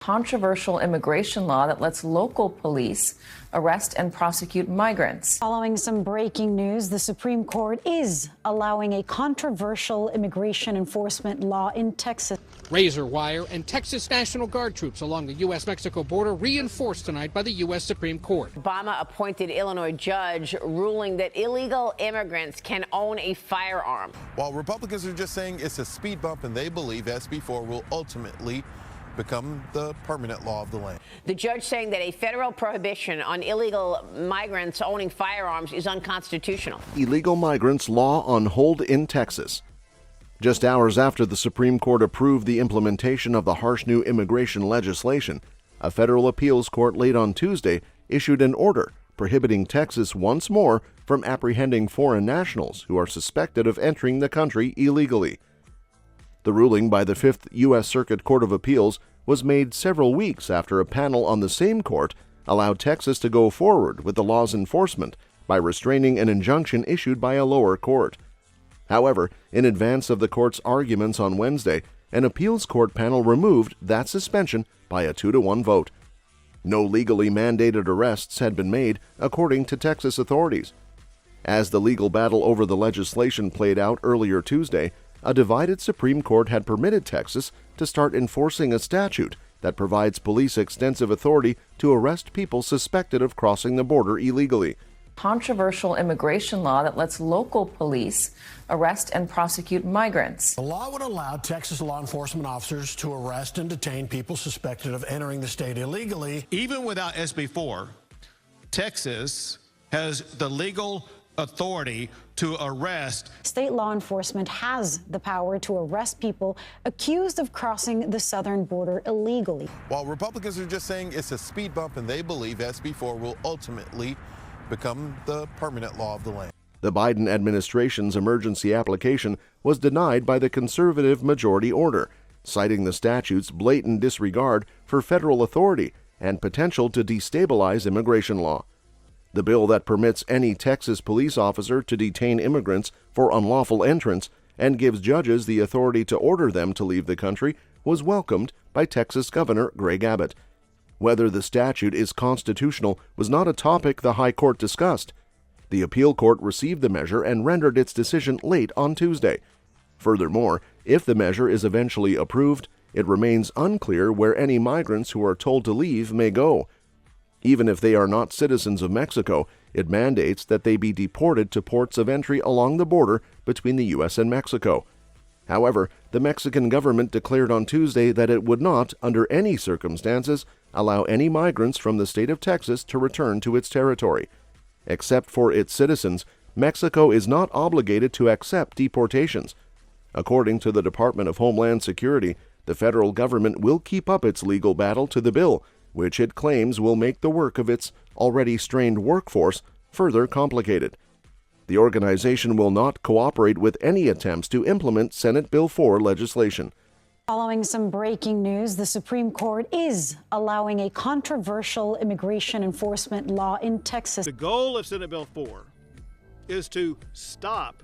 Controversial immigration law that lets local police arrest and prosecute migrants. Following some breaking news, the Supreme Court is allowing a controversial immigration enforcement law in Texas. Razor wire and Texas National Guard troops along the U.S.-Mexico border reinforced tonight by the U.S. Supreme Court. Obama-appointed Illinois judge ruling that illegal immigrants can own a firearm. While Republicans are just saying it's a speed bump and they believe SB 4 will ultimately become the permanent law of the land. The judge saying that a federal prohibition on illegal migrants owning firearms is unconstitutional. Illegal migrants law on hold in Texas. Just hours after the Supreme Court approved the implementation of the harsh new immigration legislation, a federal appeals court late on Tuesday issued an order prohibiting Texas once more from apprehending foreign nationals who are suspected of entering the country illegally. The ruling by the Fifth U.S. Circuit Court of Appeals was made several weeks after a panel on the same court allowed Texas to go forward with the law's enforcement by restraining an injunction issued by a lower court. However, in advance of the court's arguments on Wednesday, an appeals court panel removed that suspension by a 2-1 vote. No legally mandated arrests had been made, according to Texas authorities. As the legal battle over the legislation played out earlier Tuesday, a divided Supreme Court had permitted Texas to start enforcing a statute that provides police extensive authority to arrest people suspected of crossing the border illegally. Controversial immigration law that lets local police arrest and prosecute migrants. The law would allow Texas law enforcement officers to arrest and detain people suspected of entering the state illegally. Even without SB 4, Texas has the legal authority to arrest. State law enforcement has the power to arrest people accused of crossing the southern border illegally. While Republicans are just saying it's a speed bump and they believe SB 4 will ultimately become the permanent law of the land. The Biden administration's emergency application was denied by the conservative majority order, citing the statute's blatant disregard for federal authority and potential to destabilize immigration law. The bill that permits any Texas police officer to detain immigrants for unlawful entrance and gives judges the authority to order them to leave the country was welcomed by Texas Governor Greg Abbott. Whether the statute is constitutional was not a topic the High Court discussed. The appeal court received the measure and rendered its decision late on Tuesday. Furthermore, if the measure is eventually approved, it remains unclear where any migrants who are told to leave may go. Even if they are not citizens of Mexico, it mandates that they be deported to ports of entry along the border between the U.S. and Mexico. However, the Mexican government declared on Tuesday that it would not, under any circumstances, allow any migrants from the state of Texas to return to its territory. Except for its citizens, Mexico is not obligated to accept deportations. According to the Department of Homeland Security, the federal government will keep up its legal battle to the bill, which it claims will make the work of its already strained workforce further complicated. The organization will not cooperate with any attempts to implement Senate Bill 4 legislation. Following some breaking news, the Supreme Court is allowing a controversial immigration enforcement law in Texas. The goal of Senate Bill 4 is to stop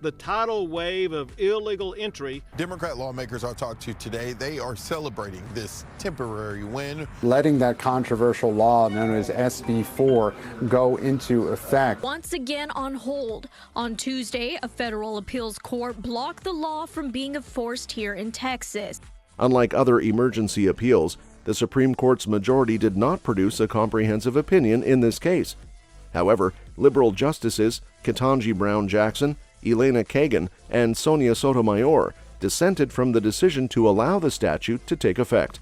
the tidal wave of illegal entry. Democrat lawmakers I talked to today, they are celebrating this temporary win. Letting that controversial law known as SB 4 go into effect. Once again on hold. On Tuesday, a federal appeals court blocked the law from being enforced here in Texas. Unlike other emergency appeals, the Supreme Court's majority did not produce a comprehensive opinion in this case. However, liberal justices Ketanji Brown Jackson, Elena Kagan, and Sonia Sotomayor dissented from the decision to allow the statute to take effect.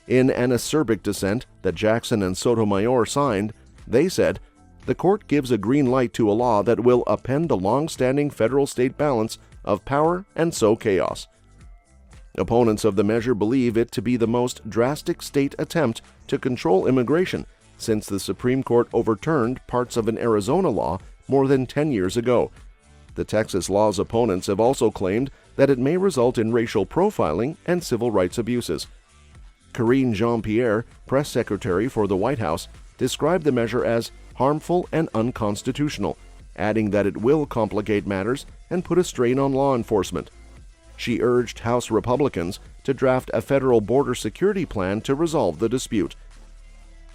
In an acerbic dissent that Jackson and Sotomayor signed, they said, "The court gives a green light to a law that will upend the long-standing federal-state balance of power and sow chaos." Opponents of the measure believe it to be the most drastic state attempt to control immigration since the Supreme Court overturned parts of an Arizona law more than 10 years ago. The Texas law's opponents have also claimed that it may result in racial profiling and civil rights abuses. Karine Jean-Pierre, press secretary for the White House, described the measure as harmful and unconstitutional, adding that it will complicate matters and put a strain on law enforcement. She urged House Republicans to draft a federal border security plan to resolve the dispute.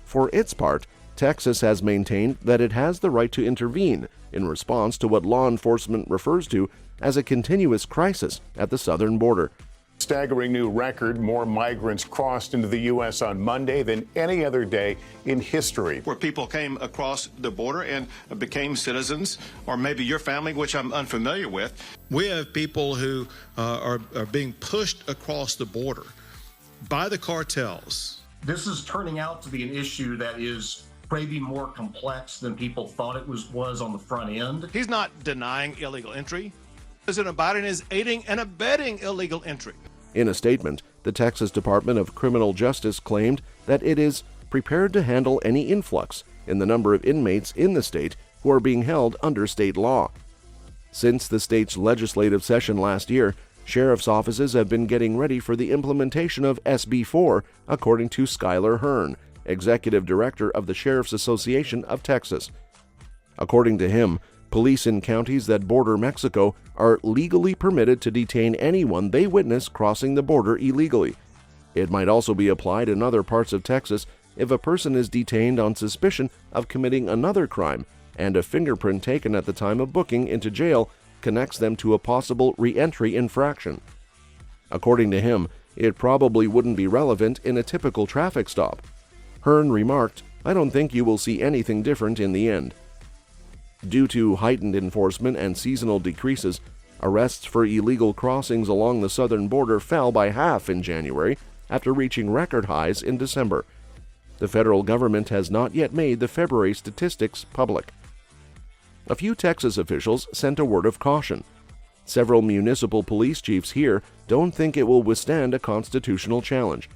For its part, Texas has maintained that it has the right to intervene in response to what law enforcement refers to as a continuous crisis at the southern border. Staggering new record, more migrants crossed into the U.S. on Monday than any other day in history. Where people came across the border and became citizens, or maybe your family, which I'm unfamiliar with. We have people who are being pushed across the border by the cartels. This is turning out to be an issue that is maybe more complex than people thought it was on the front end. He's not denying illegal entry. President Biden is aiding and abetting illegal entry. In a statement, the Texas Department of Criminal Justice claimed that it is prepared to handle any influx in the number of inmates in the state who are being held under state law. Since the state's legislative session last year, sheriff's offices have been getting ready for the implementation of SB 4, according to Skylar Hearn, executive director of the Sheriff's Association of Texas. According to him, police in counties that border Mexico are legally permitted to detain anyone they witness crossing the border illegally. It might also be applied in other parts of Texas if a person is detained on suspicion of committing another crime and a fingerprint taken at the time of booking into jail connects them to a possible re-entry infraction. According to him, it probably wouldn't be relevant in a typical traffic stop. Hearn remarked, "I don't think you will see anything different in the end." Due to heightened enforcement and seasonal decreases, arrests for illegal crossings along the southern border fell by half in January after reaching record highs in December. The federal government has not yet made the February statistics public. A few Texas officials sent a word of caution. Several municipal police chiefs here don't think it will withstand a constitutional challenge.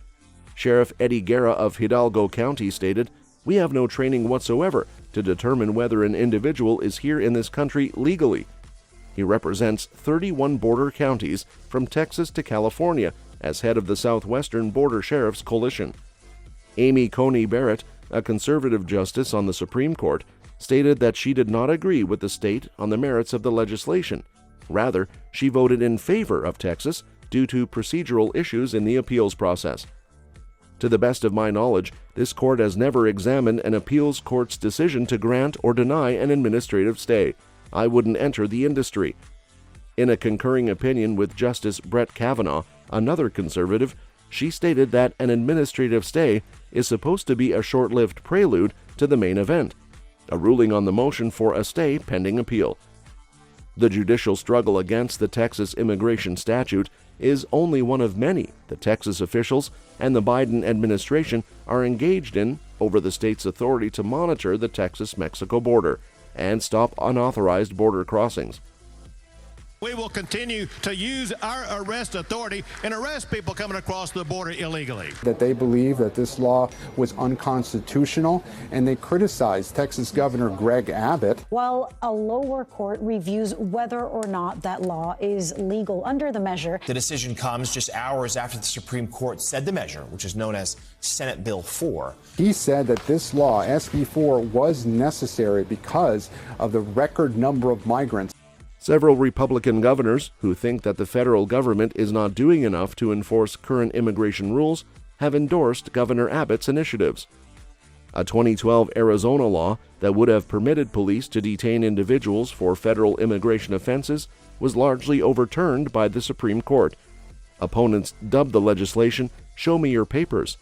Sheriff Eddie Guerra of Hidalgo County stated, "We have no training whatsoever to determine whether an individual is here in this country legally." He represents 31 border counties from Texas to California as head of the Southwestern Border Sheriffs Coalition. Amy Coney Barrett, a conservative justice on the Supreme Court, stated that she did not agree with the state on the merits of the legislation. Rather, she voted in favor of Texas due to procedural issues in the appeals process. To the best of my knowledge, this court has never examined an appeals court's decision to grant or deny an administrative stay. I wouldn't enter the industry. In a concurring opinion with Justice Brett Kavanaugh, another conservative, she stated that an administrative stay is supposed to be a short-lived prelude to the main event, a ruling on the motion for a stay pending appeal. The judicial struggle against the Texas immigration statute is only one of many the Texas officials and the Biden administration are engaged in over the state's authority to monitor the Texas-Mexico border and stop unauthorized border crossings. We will continue to use our arrest authority and arrest people coming across the border illegally. That they believe that this law was unconstitutional, and they criticized Texas Governor Greg Abbott. While a lower court reviews whether or not that law is legal under the measure. The decision comes just hours after the Supreme Court said the measure, which is known as Senate Bill 4. He said that this law, SB 4, was necessary because of the record number of migrants. Several Republican governors who think that the federal government is not doing enough to enforce current immigration rules have endorsed Governor Abbott's initiatives. A 2012 Arizona law that would have permitted police to detain individuals for federal immigration offenses was largely overturned by the Supreme Court. Opponents dubbed the legislation "Show Me Your Papers."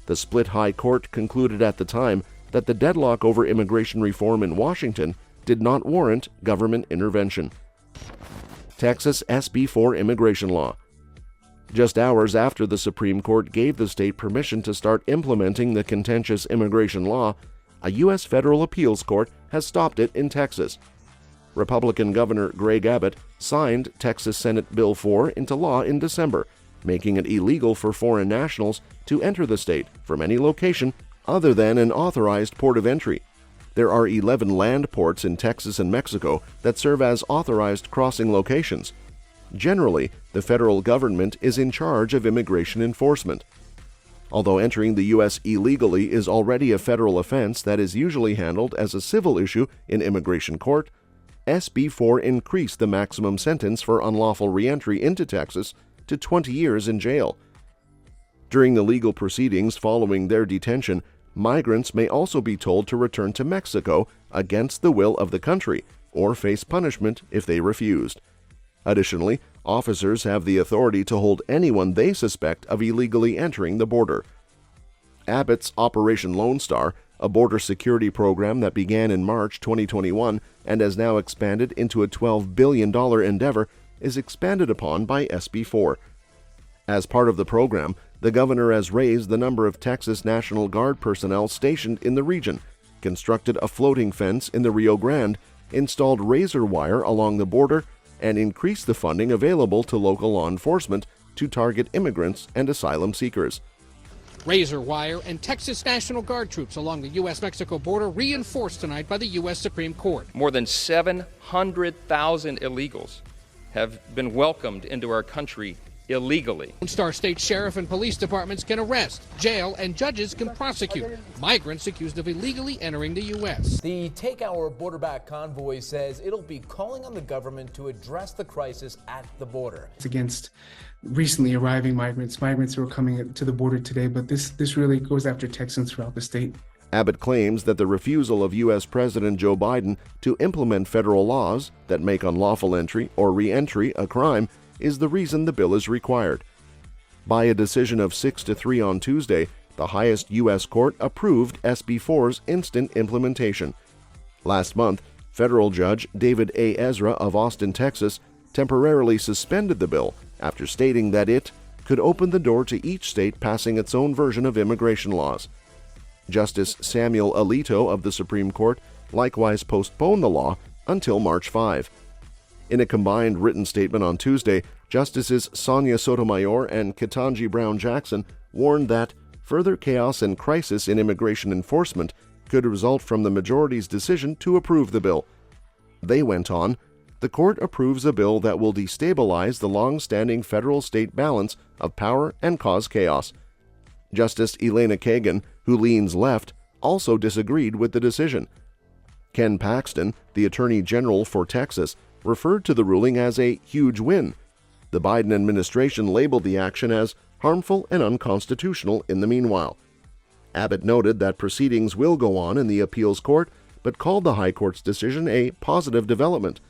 The split high court concluded at the time that the deadlock over immigration reform in Washington did not warrant government intervention. Texas SB 4 immigration law. Just hours after the Supreme Court gave the state permission to start implementing the contentious immigration law, a U.S. federal appeals court has stopped it in Texas. Republican Governor Greg Abbott signed Texas Senate Bill 4 into law in December, making it illegal for foreign nationals to enter the state from any location other than an authorized port of entry. There are 11 land ports in Texas and Mexico that serve as authorized crossing locations. Generally, the federal government is in charge of immigration enforcement. Although entering the U.S. illegally is already a federal offense that is usually handled as a civil issue in immigration court, SB 4 increased the maximum sentence for unlawful reentry into Texas to 20 years in jail During the legal proceedings following their detention, migrants may also be told to return to Mexico against the will of the country or face punishment if they refused. Additionally, officers have the authority to hold anyone they suspect of illegally entering the border. Abbott's Operation Lone Star, a border security program that began in March 2021 and has now expanded into a $12 billion endeavor, is expanded upon by SB 4. As part of the program, the governor has raised the number of Texas National Guard personnel stationed in the region, constructed a floating fence in the Rio Grande, installed razor wire along the border, and increased the funding available to local law enforcement to target immigrants and asylum seekers. Razor wire and Texas National Guard troops along the U.S.-Mexico border reinforced tonight by the U.S. Supreme Court. More than 700,000 illegals have been welcomed into our country illegally. Lone Star State Sheriff and police departments can arrest, jail, and judges can prosecute migrants accused of illegally entering the U.S. The Take Our Border Back convoy says it'll be calling on the government to address the crisis at the border. It's against recently arriving migrants who are coming to the border today, but this really goes after Texans throughout the state. Abbott claims that the refusal of U.S. President Joe Biden to implement federal laws that make unlawful entry or re-entry a crime is the reason the bill is required. By a decision of 6-3 on Tuesday, the highest U.S. court approved SB 4's instant implementation. Last month, federal judge David A. Ezra of Austin, Texas, temporarily suspended the bill after stating that it could open the door to each state passing its own version of immigration laws. Justice Samuel Alito of the Supreme Court likewise postponed the law until March 5. In a combined written statement on Tuesday, Justices Sonia Sotomayor and Ketanji Brown Jackson warned that further chaos and crisis in immigration enforcement could result from the majority's decision to approve the bill. They went on, "The court approves a bill that will destabilize the long-standing federal-state balance of power and cause chaos." Justice Elena Kagan, who leans left, also disagreed with the decision. Ken Paxton, the Attorney General for Texas, referred to the ruling as a huge win. The Biden administration labeled the action as harmful and unconstitutional in the meanwhile. Abbott noted that proceedings will go on in the appeals court, but called the High Court's decision a positive development.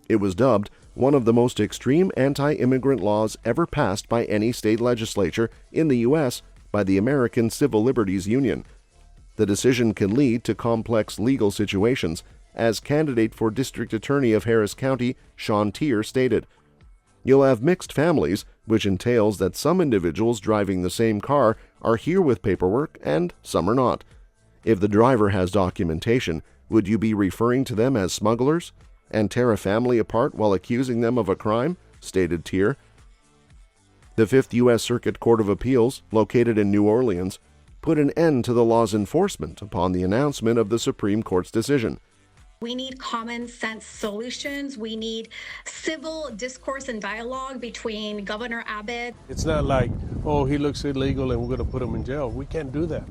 It was dubbed one of the most extreme anti-immigrant laws ever passed by any state legislature in the U.S. by the American Civil Liberties Union. The decision can lead to complex legal situations, as candidate for District Attorney of Harris County, Sean Tier, stated. You'll have mixed families, which entails that some individuals driving the same car are here with paperwork and some are not. If the driver has documentation, would you be referring to them as smugglers and tear a family apart while accusing them of a crime? Stated Tier. The Fifth U.S. Circuit Court of Appeals, located in New Orleans, put an end to the law's enforcement upon the announcement of the Supreme Court's decision. We need common sense solutions. We need civil discourse and dialogue between Governor Abbott. It's not like, oh, he looks illegal and we're going to put him in jail. We can't do that.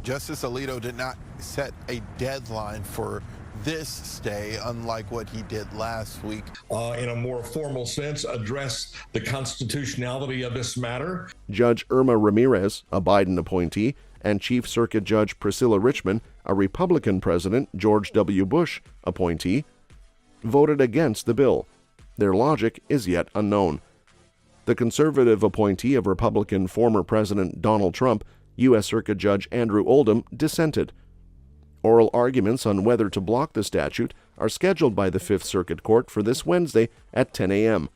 Justice Alito did not set a deadline for this stay, unlike what he did last week. In a more formal sense, address the constitutionality of this matter. Judge Irma Ramirez, a Biden appointee, and Chief Circuit Judge Priscilla Richmond, a Republican President George W. Bush appointee, voted against the bill. Their logic is yet unknown. The conservative appointee of Republican former President Donald Trump, U.S. Circuit Judge Andrew Oldham, dissented. Oral arguments on whether to block the statute are scheduled by the Fifth Circuit Court for this Wednesday at 10 a.m.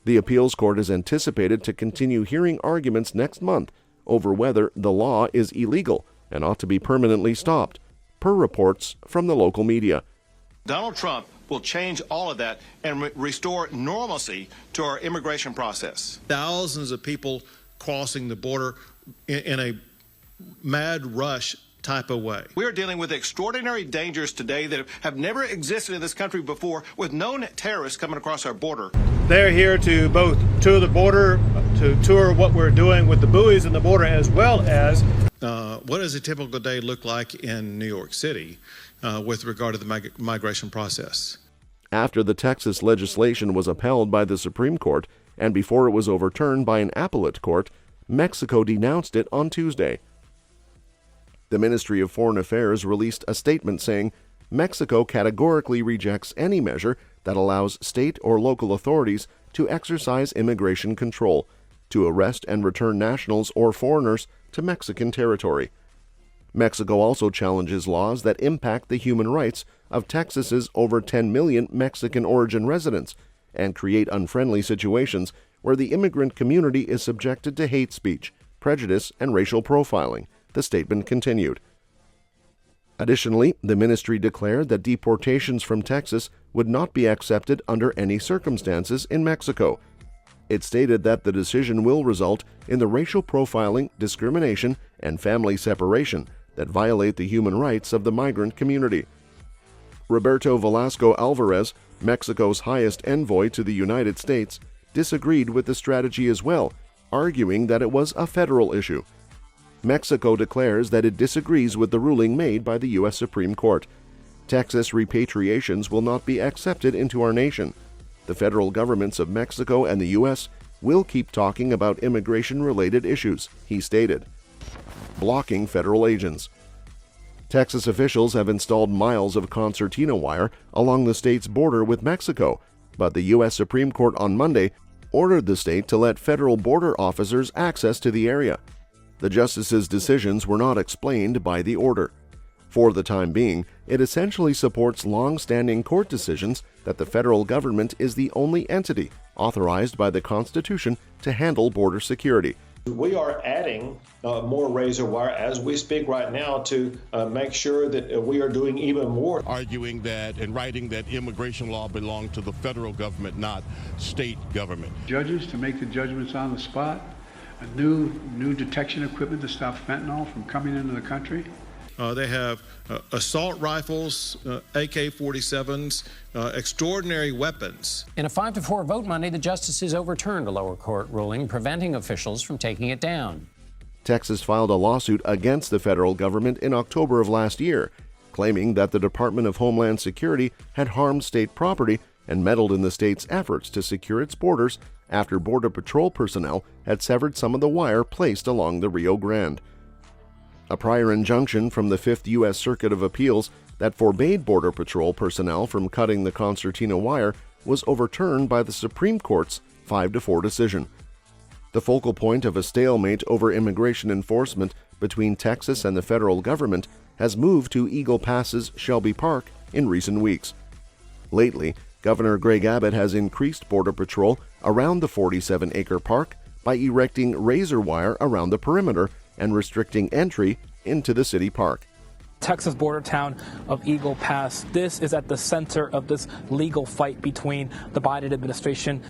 The appeals court is anticipated to continue hearing arguments next month over whether the law is illegal and ought to be permanently stopped, per reports from the local media. Donald Trump will change all of that and restore normalcy to our immigration process. Thousands of people crossing the border in a mad rush type of way. We are dealing with extraordinary dangers today that have never existed in this country before, with known terrorists coming across our border. They're here to both tour the border, to tour what we're doing with the buoys in the border, as well as what does a typical day look like in New York City with regard to the migration process. After the Texas legislation was upheld by the Supreme Court and before it was overturned by an appellate court, Mexico denounced it on Tuesday. The Ministry of Foreign Affairs released a statement saying Mexico categorically rejects any measure that allows state or local authorities to exercise immigration control, to arrest and return nationals or foreigners to Mexican territory. Mexico also challenges laws that impact the human rights of Texas's over 10 million Mexican-origin residents and create unfriendly situations where the immigrant community is subjected to hate speech, prejudice, and racial profiling, the statement continued. Additionally, the ministry declared that deportations from Texas would not be accepted under any circumstances in Mexico. It stated that the decision will result in the racial profiling, discrimination, and family separation that violate the human rights of the migrant community. Roberto Velasco Alvarez, Mexico's highest envoy to the United States, disagreed with the strategy as well, arguing that it was a federal issue. Mexico declares that it disagrees with the ruling made by the U.S. Supreme Court. Texas repatriations will not be accepted into our nation. The federal governments of Mexico and the U.S. will keep talking about immigration-related issues, he stated. Blocking federal agents. Texas officials have installed miles of concertina wire along the state's border with Mexico, but the U.S. Supreme Court on Monday ordered the state to let federal border officers access to the area. The justices' decisions were not explained by the order. For the time being, it essentially supports long-standing court decisions that the federal government is the only entity authorized by the Constitution to handle border security. We are adding more razor wire as we speak right now to make sure that we are doing even more. Arguing that and writing that immigration law belonged to the federal government, not state government. Judges to make the judgments on the spot, a new detection equipment to stop fentanyl from coming into the country. They have assault rifles, AK-47s, extraordinary weapons. In a 5-4 vote Monday, the justices overturned a lower court ruling preventing officials from taking it down. Texas filed a lawsuit against the federal government in October of last year, claiming that the Department of Homeland Security had harmed state property and meddled in the state's efforts to secure its borders after Border Patrol personnel had severed some of the wire placed along the Rio Grande. A prior injunction from the 5th U.S. Circuit of Appeals that forbade Border Patrol personnel from cutting the concertina wire was overturned by the Supreme Court's 5-4 decision. The focal point of a stalemate over immigration enforcement between Texas and the federal government has moved to Eagle Pass's Shelby Park in recent weeks. Lately, Governor Greg Abbott has increased Border Patrol around the 47-acre park by erecting razor wire around the perimeter and restricting entry into the city park. Texas border town of Eagle Pass. This is at the center of this legal fight between the Biden administration.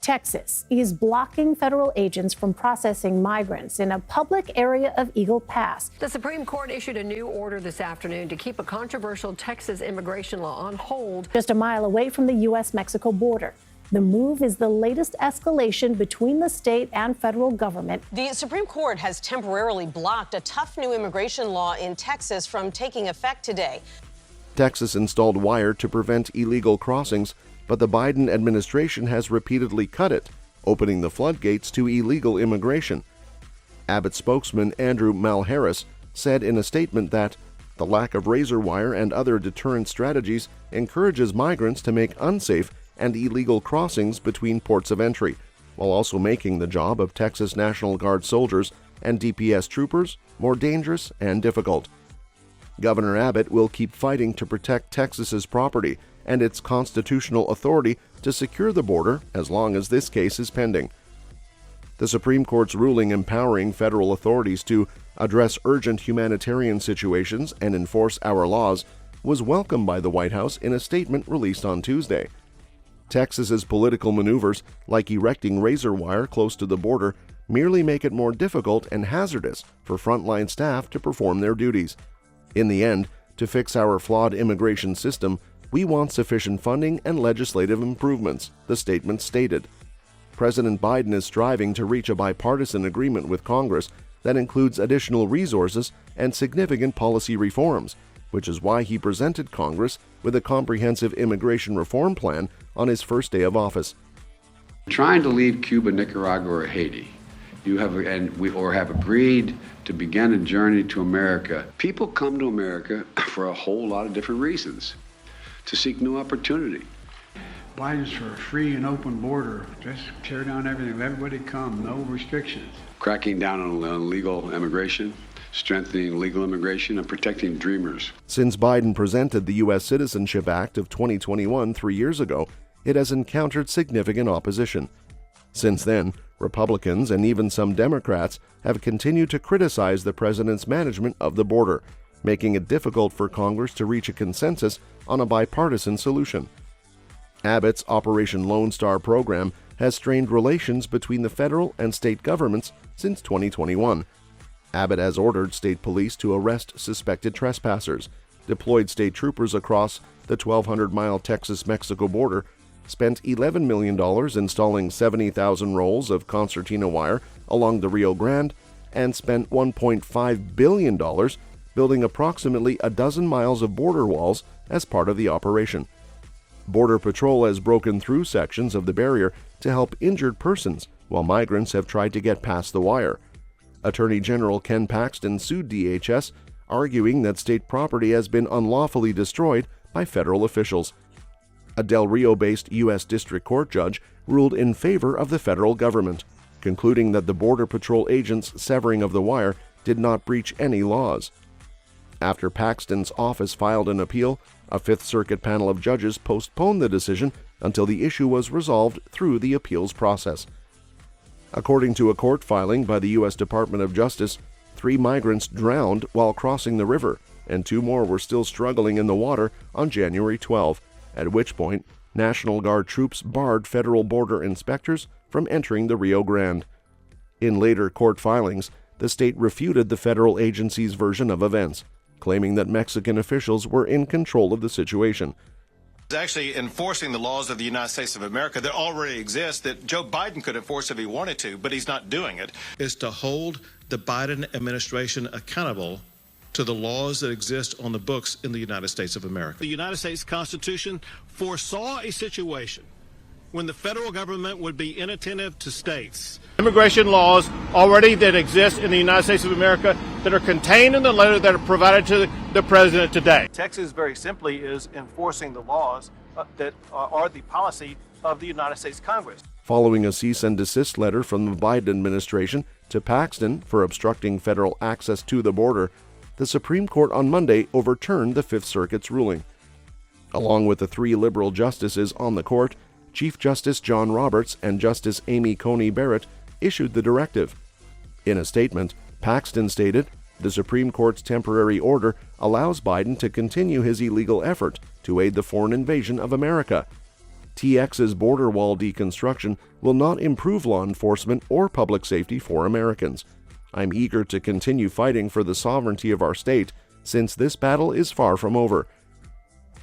Texas is blocking federal agents from processing migrants in a public area of Eagle Pass. The Supreme Court issued a new order this afternoon to keep a controversial Texas immigration law on hold just a mile away from the U.S.-Mexico border. The move is the latest escalation between the state and federal government. The Supreme Court has temporarily blocked a tough new immigration law in Texas from taking effect today. Texas installed wire to prevent illegal crossings, but the Biden administration has repeatedly cut it, opening the floodgates to illegal immigration. Abbott spokesman Andrew Malharris said in a statement that the lack of razor wire and other deterrent strategies encourages migrants to make unsafe and illegal crossings between ports of entry, while also making the job of Texas National Guard soldiers and DPS troopers more dangerous and difficult. Governor Abbott will keep fighting to protect Texas's property and its constitutional authority to secure the border as long as this case is pending. The Supreme Court's ruling empowering federal authorities to address urgent humanitarian situations and enforce our laws was welcomed by the White House in a statement released on Tuesday. Texas's political maneuvers, like erecting razor wire close to the border, merely make it more difficult and hazardous for frontline staff to perform their duties. In the end, to fix our flawed immigration system, we want sufficient funding and legislative improvements, the statement stated. President Biden is striving to reach a bipartisan agreement with Congress that includes additional resources and significant policy reforms, which is why he presented Congress with a comprehensive immigration reform plan on his first day of office. Trying to leave Cuba, Nicaragua, or Haiti you have agreed to begin a journey to America. People come to America for a whole lot of different reasons, to seek new opportunity. Biden's for a free and open border. Just tear down everything. Let everybody come. No restrictions. Cracking down on illegal immigration, strengthening legal immigration, and protecting dreamers. Since Biden presented the U.S. Citizenship Act of 2021 3 years ago, it has encountered significant opposition. Since then, Republicans and even some Democrats have continued to criticize the president's management of the border, making it difficult for Congress to reach a consensus on a bipartisan solution. Abbott's Operation Lone Star program has strained relations between the federal and state governments since 2021. Abbott has ordered state police to arrest suspected trespassers, deployed state troopers across the 1,200-mile Texas-Mexico border, spent $11 million installing 70,000 rolls of concertina wire along the Rio Grande, and spent $1.5 billion building approximately a dozen miles of border walls as part of the operation. Border Patrol has broken through sections of the barrier to help injured persons, while migrants have tried to get past the wire. Attorney General Ken Paxton sued DHS, arguing that state property has been unlawfully destroyed by federal officials. A Del Rio-based U.S. District Court judge ruled in favor of the federal government, concluding that the Border Patrol agents' severing of the wire did not breach any laws. After Paxton's office filed an appeal, a Fifth Circuit panel of judges postponed the decision until the issue was resolved through the appeals process. According to a court filing by the U.S. Department of Justice, 3 migrants drowned while crossing the river, and 2 more were still struggling in the water on January 12, at which point National Guard troops barred federal border inspectors from entering the Rio Grande. In later court filings, the state refuted the federal agency's version of events, claiming that Mexican officials were in control of the situation. It's actually enforcing the laws of the United States of America that already exist that Joe Biden could enforce if he wanted to, but he's not doing it. Is to hold the Biden administration accountable to the laws that exist on the books in the United States of America. The United States Constitution foresaw a situation when the federal government would be inattentive to states. Immigration laws already that exist in the United States of America that are contained in the letter that are provided to the president today. Texas very simply is enforcing the laws that are the policy of the United States Congress. Following a cease and desist letter from the Biden administration to Paxton for obstructing federal access to the border, the Supreme Court on Monday overturned the Fifth Circuit's ruling. Along with the 3 liberal justices on the court, Chief Justice John Roberts and Justice Amy Coney Barrett issued the directive. In a statement, Paxton stated, "The Supreme Court's temporary order allows Biden to continue his illegal effort to aid the foreign invasion of America. TX's border wall deconstruction will not improve law enforcement or public safety for Americans. I'm eager to continue fighting for the sovereignty of our state, since this battle is far from over."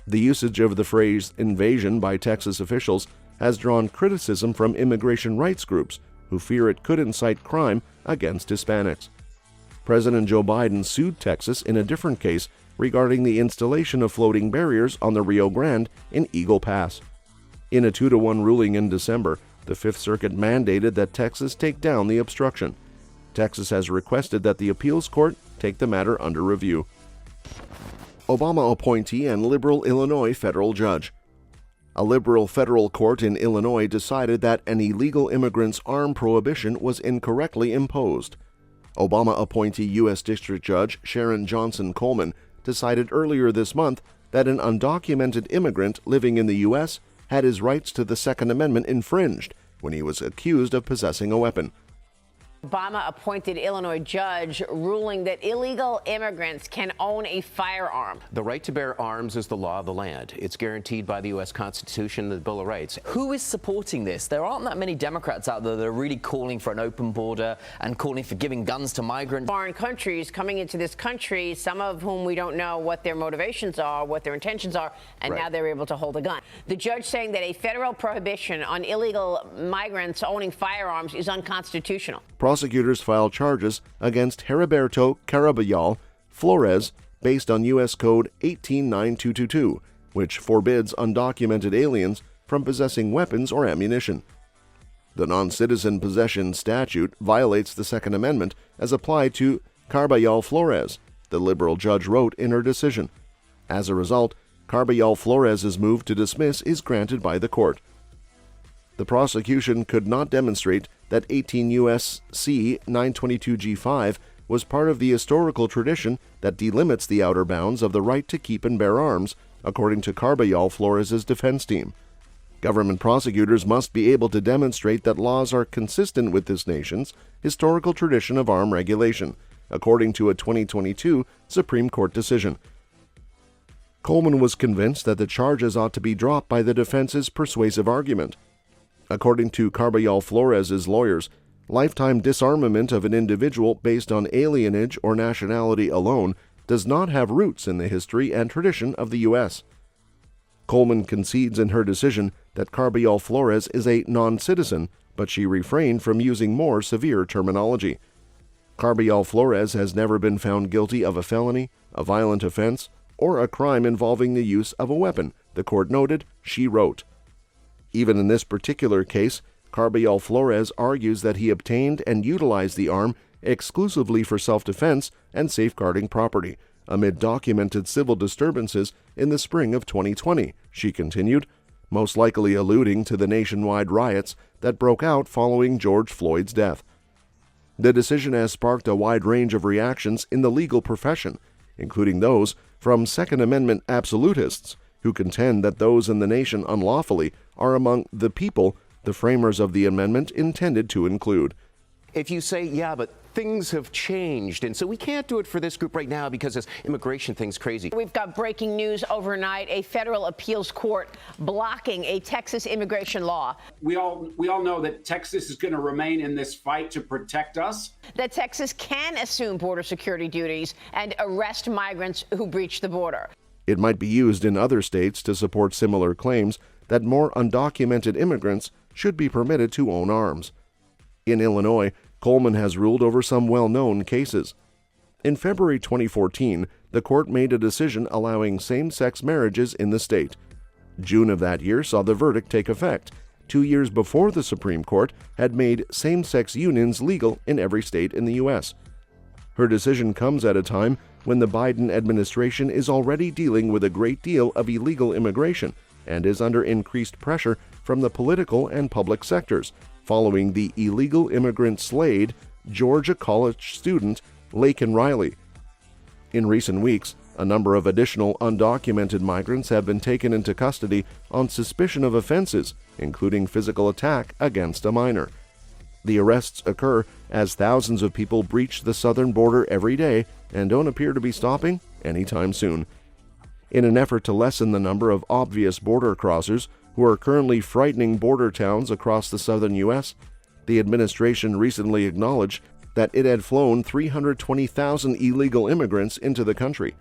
The usage of the phrase invasion by Texas officials has drawn criticism from immigration rights groups who fear it could incite crime against Hispanics. President Joe Biden sued Texas in a different case regarding the installation of floating barriers on the Rio Grande in Eagle Pass. In a 2-1 ruling in December, the Fifth Circuit mandated that Texas take down the obstruction. Texas has requested that the appeals court take the matter under review. Obama appointee and liberal Illinois federal judge. A liberal federal court in Illinois decided that an illegal immigrant's arm prohibition was incorrectly imposed. Obama appointee U.S. District Judge Sharon Johnson Coleman decided earlier this month that an undocumented immigrant living in the U.S. had his rights to the Second Amendment infringed when he was accused of possessing a weapon. Obama appointed Illinois judge ruling that illegal immigrants can own a firearm. The right to bear arms is the law of the land. It's guaranteed by the U.S. Constitution and the Bill of Rights. Who is supporting this? There aren't that many Democrats out there that are really calling for an open border and calling for giving guns to migrants. Foreign countries coming into this country, some of whom we don't know what their motivations are, what their intentions are, and now they're able to hold a gun. The judge saying that a federal prohibition on illegal migrants owning firearms is unconstitutional. Prosecutors filed charges against Heriberto Caraballo Flores based on U.S. Code 189222, which forbids undocumented aliens from possessing weapons or ammunition. The non-citizen possession statute violates the Second Amendment as applied to Parabellum Flores, the liberal judge wrote in her decision. As a result, Parabellum Flores's move to dismiss is granted by the court. The prosecution could not demonstrate that 18 U.S.C. 922G5 was part of the historical tradition that delimits the outer bounds of the right to keep and bear arms, according to Parabellum Flores's defense team. Government prosecutors must be able to demonstrate that laws are consistent with this nation's historical tradition of arm regulation, according to a 2022 Supreme Court decision. Coleman was convinced that the charges ought to be dropped by the defense's persuasive argument. According to Parabellum Flores's lawyers, lifetime disarmament of an individual based on alienage or nationality alone does not have roots in the history and tradition of the U.S. Coleman concedes in her decision that Parabellum Flores is a non-citizen, but she refrained from using more severe terminology. Parabellum Flores has never been found guilty of a felony, a violent offense, or a crime involving the use of a weapon, the court noted, she wrote. Even in this particular case, Parabellum Flores argues that he obtained and utilized the arm exclusively for self-defense and safeguarding property, amid documented civil disturbances in the spring of 2020, she continued, most likely alluding to the nationwide riots that broke out following George Floyd's death. The decision has sparked a wide range of reactions in the legal profession, including those from Second Amendment absolutists who contend that those in the nation unlawfully are among the people the framers of the amendment intended to include. If you say, yeah, but things have changed, and so we can't do it for this group right now because this immigration thing's crazy. We've got breaking news overnight. A federal appeals court blocking a Texas immigration law. We all know that Texas is going to remain in this fight to protect us. That Texas can assume border security duties and arrest migrants who breach the border. It might be used in other states to support similar claims that more undocumented immigrants should be permitted to own arms. In Illinois, Coleman has ruled over some well-known cases. In February 2014, the court made a decision allowing same-sex marriages in the state. June of that year saw the verdict take effect, 2 years before the Supreme Court had made same-sex unions legal in every state in the U.S. Her decision comes at a time when the Biden administration is already dealing with a great deal of illegal immigration and is under increased pressure from the political and public sectors, following the illegal immigrant slayed Georgia college student Laken Riley. In recent weeks, a number of additional undocumented migrants have been taken into custody on suspicion of offenses, including physical attack against a minor. The arrests occur as thousands of people breach the southern border every day and don't appear to be stopping anytime soon. In an effort to lessen the number of obvious border crossers who are currently frightening border towns across the southern U.S., the administration recently acknowledged that it had flown 320,000 illegal immigrants into the country.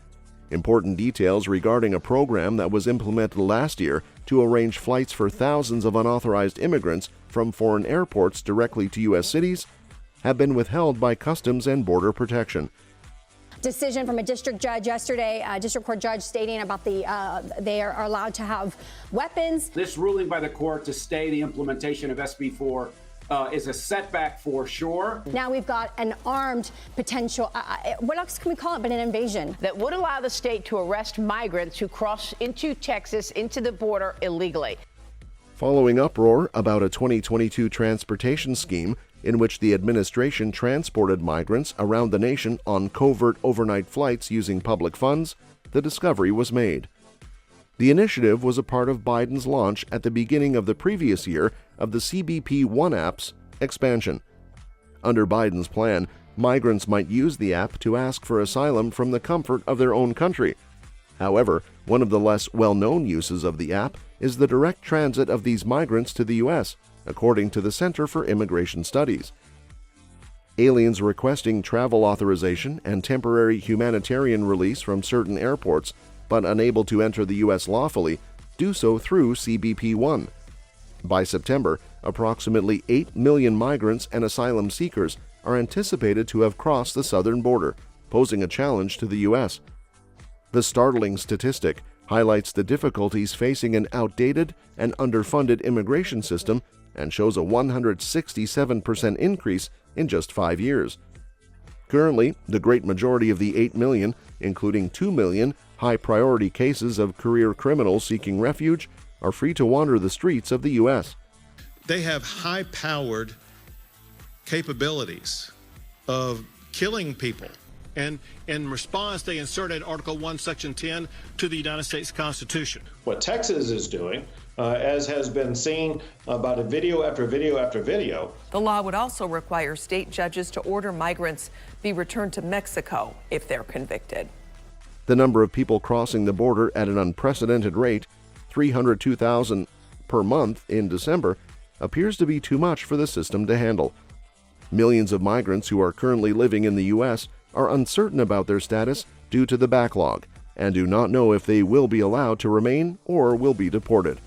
Important details regarding a program that was implemented last year to arrange flights for thousands of unauthorized immigrants from foreign airports directly to U.S. cities have been withheld by Customs and Border Protection. Decision from a district judge yesterday, a district court judge stating about they are allowed to have weapons. This ruling by the court to stay the implementation of SB 4 is a setback for sure. Now we've got an armed potential, what else can we call it but an invasion? That would allow the state to arrest migrants who cross into Texas, into the border illegally. Following uproar about a 2022 transportation scheme in which the administration transported migrants around the nation on covert overnight flights using public funds, the discovery was made. The initiative was a part of Biden's launch at the beginning of the previous year of the CBP One app's expansion. Under Biden's plan, migrants might use the app to ask for asylum from the comfort of their own country. However, one of the less well-known uses of the app is the direct transit of these migrants to the U.S., according to the Center for Immigration Studies. Aliens requesting travel authorization and temporary humanitarian release from certain airports, but unable to enter the U.S. lawfully, do so through CBP One. By September, approximately 8 million migrants and asylum seekers are anticipated to have crossed the southern border, posing a challenge to the U.S. The startling statistic highlights the difficulties facing an outdated and underfunded immigration system and shows a 167% increase in just 5 years. Currently, the great majority of the 8 million, including 2 million high-priority cases of career criminals seeking refuge, are free to wander the streets of the U.S. They have high-powered capabilities of killing people. And in response, they inserted Article 1, Section 10 to the United States Constitution. What Texas is doing, as has been seen by video after video after video. The law would also require state judges to order migrants be returned to Mexico if they're convicted. The number of people crossing the border at an unprecedented rate, 302,000 per month in December, appears to be too much for the system to handle. Millions of migrants who are currently living in the U.S. are uncertain about their status due to the backlog and do not know if they will be allowed to remain or will be deported.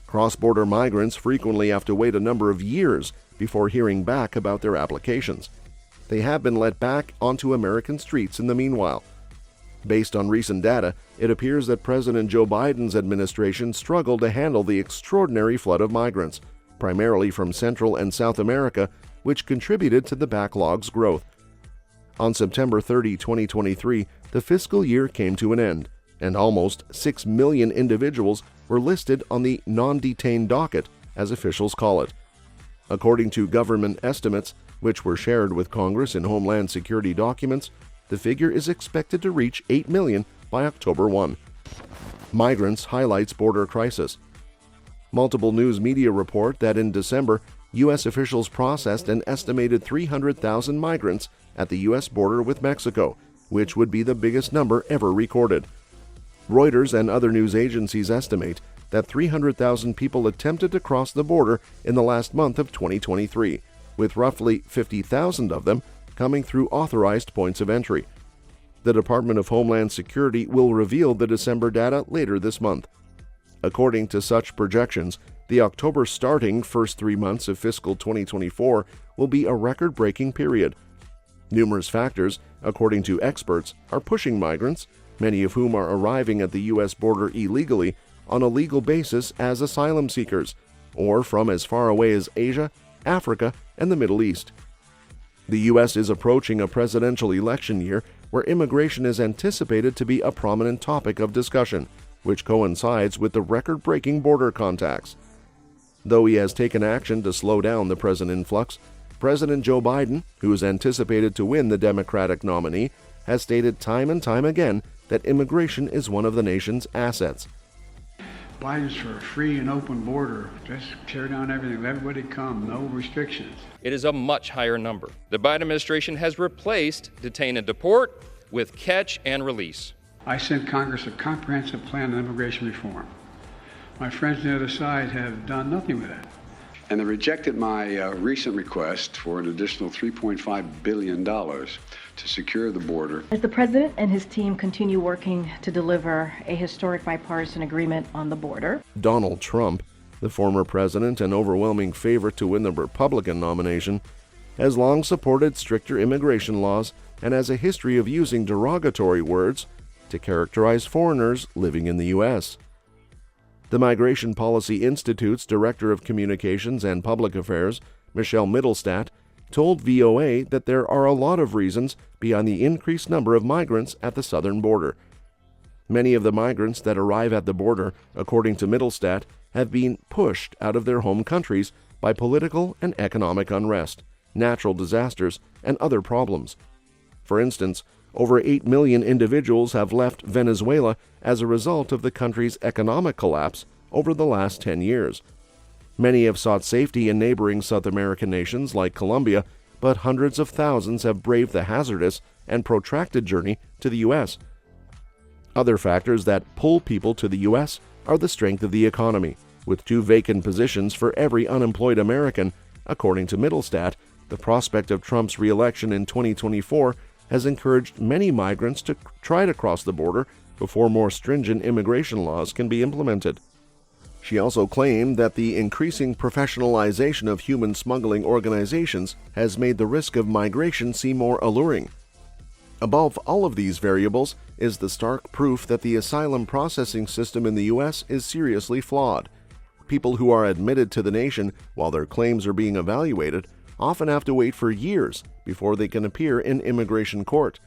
Cross-border migrants frequently have to wait a number of years before hearing back about their applications. They have been let back onto American streets in the meanwhile. Based on recent data, it appears that President Joe Biden's administration struggled to handle the extraordinary flood of migrants, primarily from Central and South America, which contributed to the backlog's growth. On September 30, 2023, the fiscal year came to an end, and almost 6 million individuals were listed on the non-detained docket, as officials call it. According to government estimates, which were shared with Congress in Homeland Security documents, the figure is expected to reach 8 million by October 1. Migrants highlights border crisis. Multiple news media report that in December, U.S. officials processed an estimated 300,000 migrants at the U.S. border with Mexico, which would be the biggest number ever recorded. Reuters and other news agencies estimate that 300,000 people attempted to cross the border in the last month of 2023, with roughly 50,000 of them coming through authorized points of entry. The Department of Homeland Security will reveal the December data later this month. According to such projections, the October starting first 3 months of fiscal 2024 will be a record-breaking period. Numerous factors, according to experts, are pushing migrants, many of whom are arriving at the U.S. border illegally, on a legal basis as asylum seekers, or from as far away as Asia, Africa, and the Middle East. The U.S. is approaching a presidential election year where immigration is anticipated to be a prominent topic of discussion, which coincides with the record-breaking border contacts. Though he has taken action to slow down the present influx, President Joe Biden, who is anticipated to win the Democratic nominee, has stated time and time again that immigration is one of the nation's assets. Biden's for a free and open border. Just tear down everything. Let everybody come. No restrictions. It is a much higher number. The Biden administration has replaced detain and deport with catch and release. I sent Congress a comprehensive plan on immigration reform. My friends on the other side have done nothing with it. And they rejected my recent request for an additional $3.5 billion to secure the border. As the president and his team continue working to deliver a historic bipartisan agreement on the border. Donald Trump, the former president and overwhelming favorite to win the Republican nomination, has long supported stricter immigration laws and has a history of using derogatory words to characterize foreigners living in the U.S. The Migration Policy Institute's Director of Communications and Public Affairs, Michelle Mittelstadt, told VOA that there are a lot of reasons beyond the increased number of migrants at the southern border. Many of the migrants that arrive at the border, according to Mittelstadt, have been pushed out of their home countries by political and economic unrest, natural disasters, and other problems. For instance, over 8 million individuals have left Venezuela as a result of the country's economic collapse over the last 10 years. Many have sought safety in neighboring South American nations like Colombia, but hundreds of thousands have braved the hazardous and protracted journey to the U.S. Other factors that pull people to the U.S. are the strength of the economy, with 2 vacant positions for every unemployed American. According to Mittelstadt, the prospect of Trump's re-election in 2024 has encouraged many migrants to try to cross the border before more stringent immigration laws can be implemented. She also claimed that the increasing professionalization of human smuggling organizations has made the risk of migration seem more alluring. Above all of these variables is the stark proof that the asylum processing system in the U.S. is seriously flawed. People who are admitted to the nation while their claims are being evaluated often have to wait for years before they can appear in immigration court.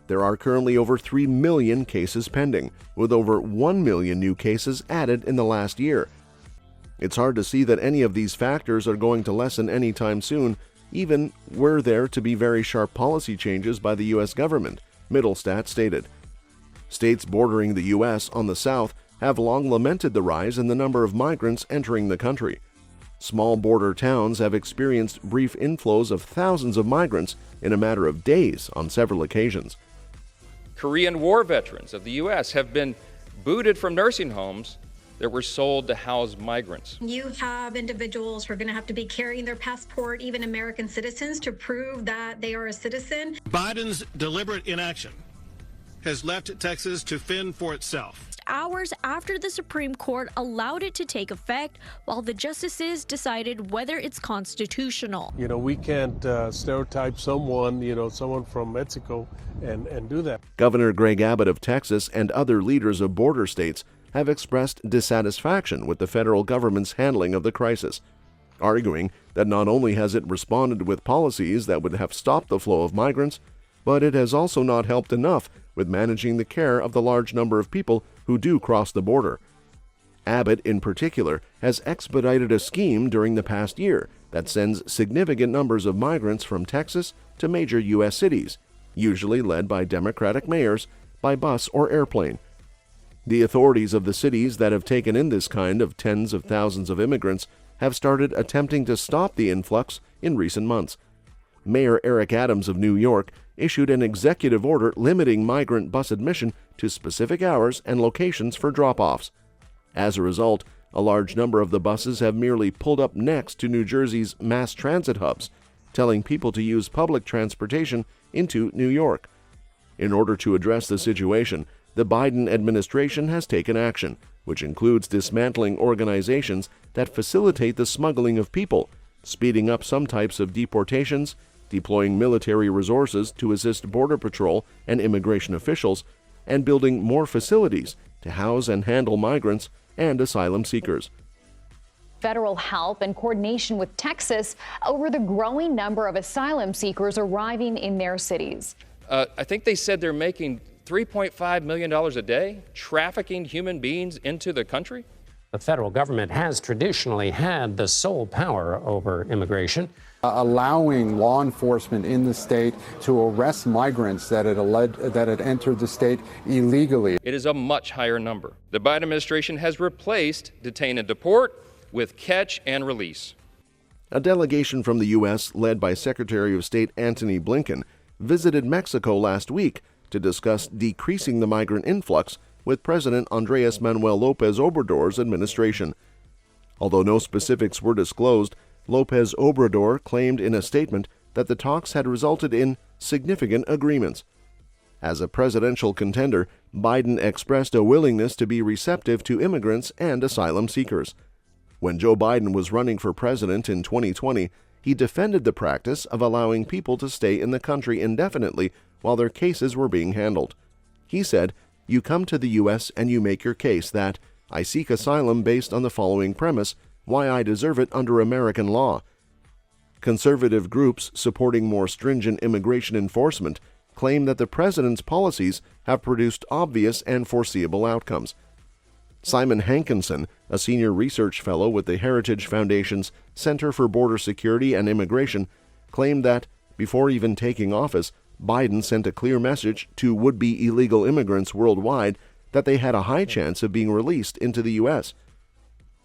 There are currently over 3 million cases pending, with over 1 million new cases added in the last year. It's hard to see that any of these factors are going to lessen anytime soon, even were there to be very sharp policy changes by the U.S. government, Middlestat stated. States bordering the U.S. on the south have long lamented the rise in the number of migrants entering the country. Small border towns have experienced brief inflows of thousands of migrants in a matter of days on several occasions. Korean War veterans of the U.S. have been booted from nursing homes that were sold to house migrants. You have individuals who are going to have to be carrying their passport, even American citizens, to prove that they are a citizen. Biden's deliberate inaction has left Texas to fend for itself. Hours after the Supreme Court allowed it to take effect, while the justices decided whether it's constitutional. You know, we can't stereotype someone, someone from Mexico and do that. Governor Greg Abbott of Texas and other leaders of border states have expressed dissatisfaction with the federal government's handling of the crisis, arguing that not only has it responded with policies that would have stopped the flow of migrants, but it has also not helped enough with managing the care of the large number of people who do cross the border. Abbott, in particular, has expedited a scheme during the past year that sends significant numbers of migrants from Texas to major U.S. cities, usually led by Democratic mayors, by bus or airplane. The authorities of the cities that have taken in this kind of tens of thousands of immigrants have started attempting to stop the influx in recent months. Mayor Eric Adams of New York issued an executive order limiting migrant bus admission to specific hours and locations for drop-offs. As a result, a large number of the buses have merely pulled up next to New Jersey's mass transit hubs, telling people to use public transportation into New York. In order to address the situation, the Biden administration has taken action, which includes dismantling organizations that facilitate the smuggling of people, speeding up some types of deportations, deploying military resources to assist Border Patrol and immigration officials, and building more facilities to house and handle migrants and asylum seekers. Federal help and coordination with Texas over the growing number of asylum seekers arriving in their cities. I think they said they're making $3.5 million a day trafficking human beings into the country. The federal government has traditionally had the sole power over immigration. Allowing law enforcement in the state to arrest migrants that had entered the state illegally. It is a much higher number. The Biden administration has replaced detain and deport with catch and release. A delegation from the U.S., led by Secretary of State Antony Blinken, visited Mexico last week to discuss decreasing the migrant influx with President Andrés Manuel López Obrador's administration. Although no specifics were disclosed, López Obrador claimed in a statement that the talks had resulted in significant agreements. As a presidential contender, Biden expressed a willingness to be receptive to immigrants and asylum seekers. When Joe Biden was running for president in 2020, he defended the practice of allowing people to stay in the country indefinitely while their cases were being handled. He said, "You come to the U.S. and you make your case that I seek asylum based on the following premise, why I deserve it under American law." Conservative groups supporting more stringent immigration enforcement claim that the president's policies have produced obvious and foreseeable outcomes. Simon Hankinson, a senior research fellow with the Heritage Foundation's Center for Border Security and Immigration, claimed that, before even taking office, Biden sent a clear message to would-be illegal immigrants worldwide that they had a high chance of being released into the U.S.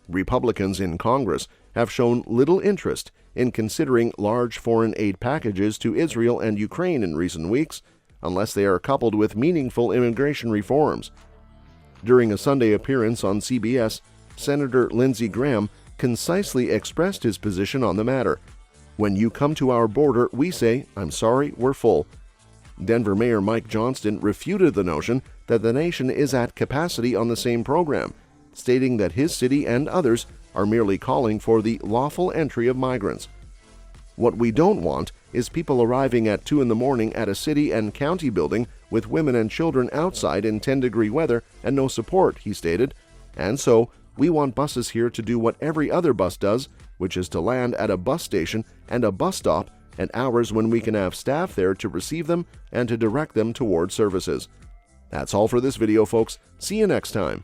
Republicans in Congress have shown little interest in considering large foreign aid packages to Israel and Ukraine in recent weeks, unless they are coupled with meaningful immigration reforms. During a Sunday appearance on CBS, Senator Lindsey Graham concisely expressed his position on the matter. "When you come to our border, we say, 'I'm sorry, we're full.'" Denver Mayor Mike Johnston refuted the notion that the nation is at capacity on the same program, stating that his city and others are merely calling for the lawful entry of migrants. "What we don't want is people arriving at 2 a.m. at a city and county building with women and children outside in 10-degree weather and no support," he stated. "And so, We want buses here to do what every other bus does, which is to land at a bus station and a bus stop at hours when we can have staff there to receive them and to direct them toward services. That's all for this video, folks. See you next time.